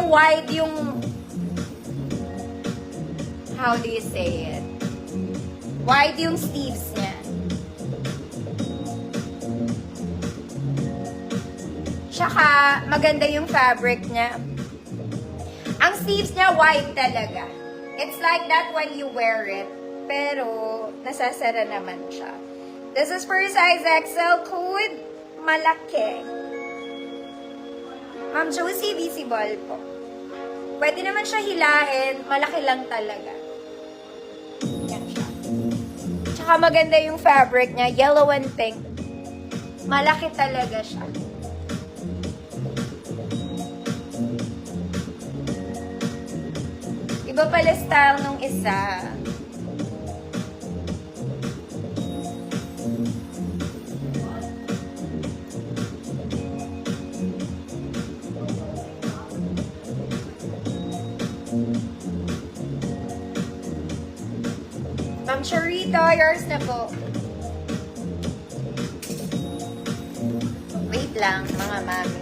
wide yung, how do you say it? Wide yung sleeves niya. Tsaka, maganda yung fabric niya. Ang sleeves niya, wide talaga. It's like that when you wear it. Pero, nasasara naman siya. This is for size XL code. Malaki. Ma'am Josie, visible po. Pwede naman siya hilahin. Malaki lang talaga. Yan siya. Tsaka maganda yung fabric niya. Yellow and pink. Malaki talaga siya. Iba pala style nung isa. Ma'am Charito, yours na po. Wait lang, mga mami.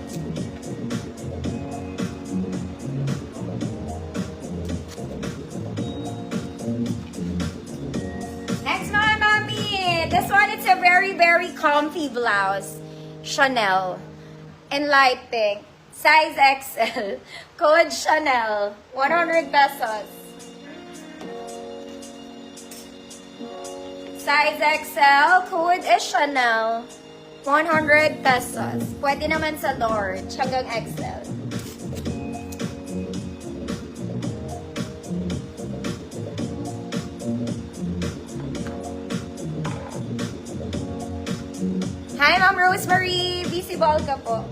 Next, mga mami. This one, it's a very, very comfy blouse. Chanel. In light pink. Size XL. Code Chanel. 100 pesos. Size XL, code is Chanel. 100 pesos. Pwede naman sa large hanggang XL. Hi, Ma'am Rosemary. Visible ka po.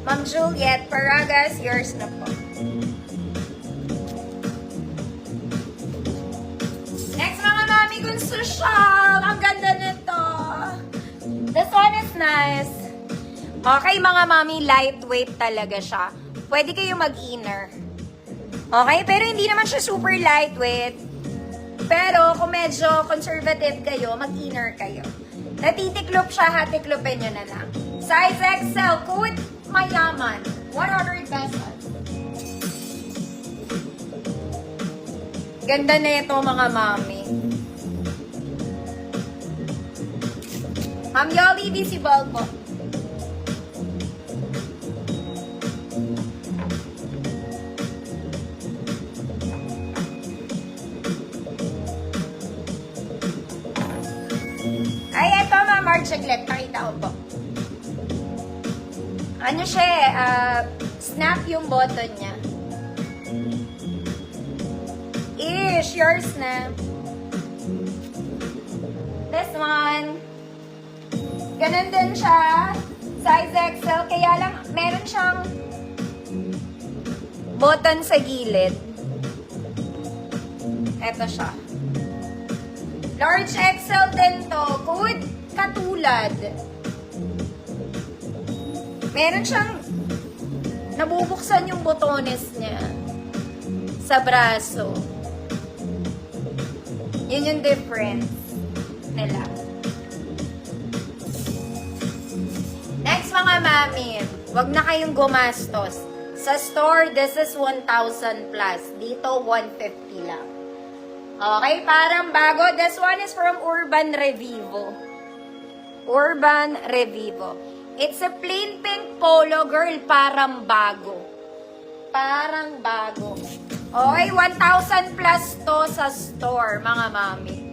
Ma'am Juliet, Paragas, yours na po. Next, mga mami, Consusyal. Ang ganda nito. This one is nice. Okay, mga mami, lightweight talaga siya. Pwede kayo mag-inner. Okay, pero hindi naman siya super lightweight. Pero kung medyo conservative kayo, mag-inner kayo. Natitiklop siya, hatiklopin nyo na lang. Size XL, code mayaman. 100 pesos. Ganda na ito, mga mami. Ma'am Yoli, visible po. Ay, ito, Ma'am Marchaglet. Pakita ko po. Ano siya snap yung button niya. Ish, yours na. This one. Ganun din siya. Size XL. Kaya lang, meron siyang button sa gilid. Ito siya. Large XL din to. Good katulad. Meron siyang nabubuksan yung botones niya sa braso. Yun yung difference nila. Next, mga mami, wag na kayong gumastos. Sa store, this is 1,000 plus. Dito, 150 lang. Okay, parang bago. This one is from Urban Revivo. Urban Revivo. It's a plain pink polo, girl. Parang bago. Parang bago. Okay, 1,000 plus to sa store, mga mami.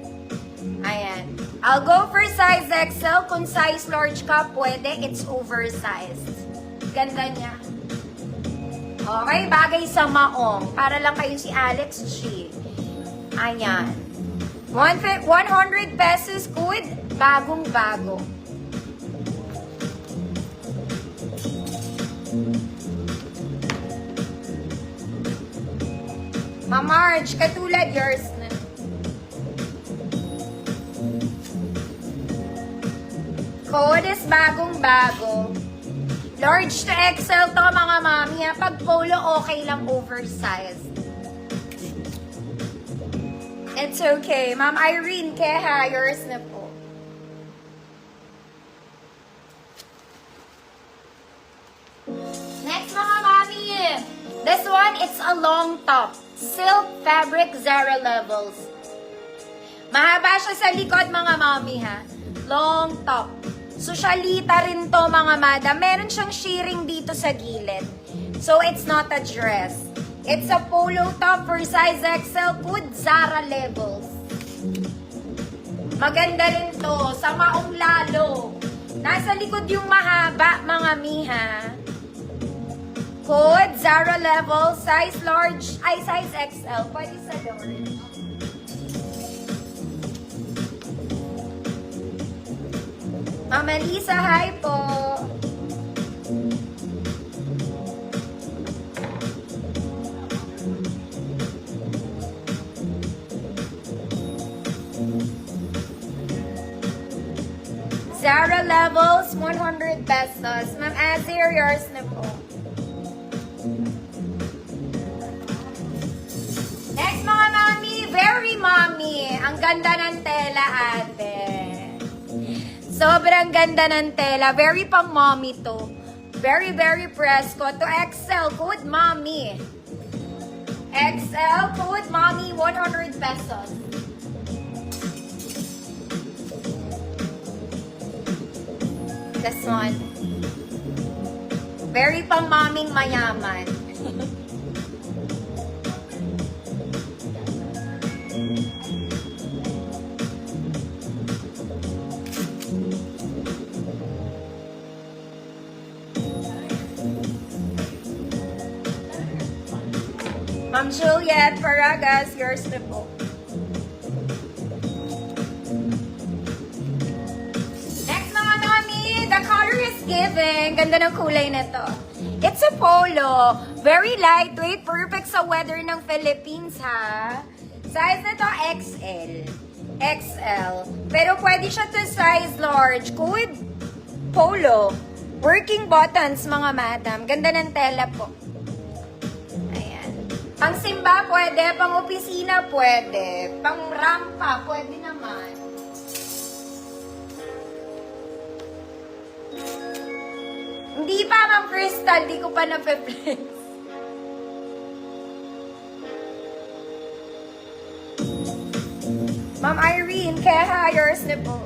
Ayan. I'll go for size XL. Kung size large ka, pwede. It's oversized. Ganda niya. Okay, bagay sa maong. Para lang kayo si Alex G. Ayan. 100 pesos, good. Bagong-bago. Ma-March, katulad yours na. Code is bagong-bago. Large to XL to, mga mami. Pag polo, okay lang oversized. It's okay. Ma'am Irene, Keha, yours na po. This one, it's a long top. Silk fabric, Zara levels. Mahaba siya sa likod, mga mommy, ha? Long top. Socialita rin to, mga madam. Meron siyang shearing dito sa gilid. So, it's not a dress. It's a polo top for size XL. Good Zara levels. Maganda rin to. Sa maong lalo. Nasa likod yung mahaba, mga miha. Good Zara level. Size large. Ay, size XL. Pwede sa door. Mama Lisa, hi po. Zara levels, 100 pesos. Ma'am Azir, yours na po. Next, mga mami, very mommy. Ang ganda ng tela, ate. Sobrang ganda ng tela. Very pang mommy to. Very, very presko. To XL, good mommy. XL, good mommy, 100 pesos. This one. Very pang maming mayaman. Ma'am Juliet Paragas, yours na po. The color is giving. Ganda ng kulay na to. It's a polo. Very lightweight. Perfect sa weather ng Philippines, ha? Size na to, XL. XL. Pero pwede siya to size large. Good polo. Working buttons, mga madam. Ganda ng tela po. Ayan. Pang simba pwede. Pang opisina pwede. Pang rampa pwede naman. Hindi pa, Ma'am Crystal. Di ko pa na-flex. Ma'am Irene, kaya yours na po.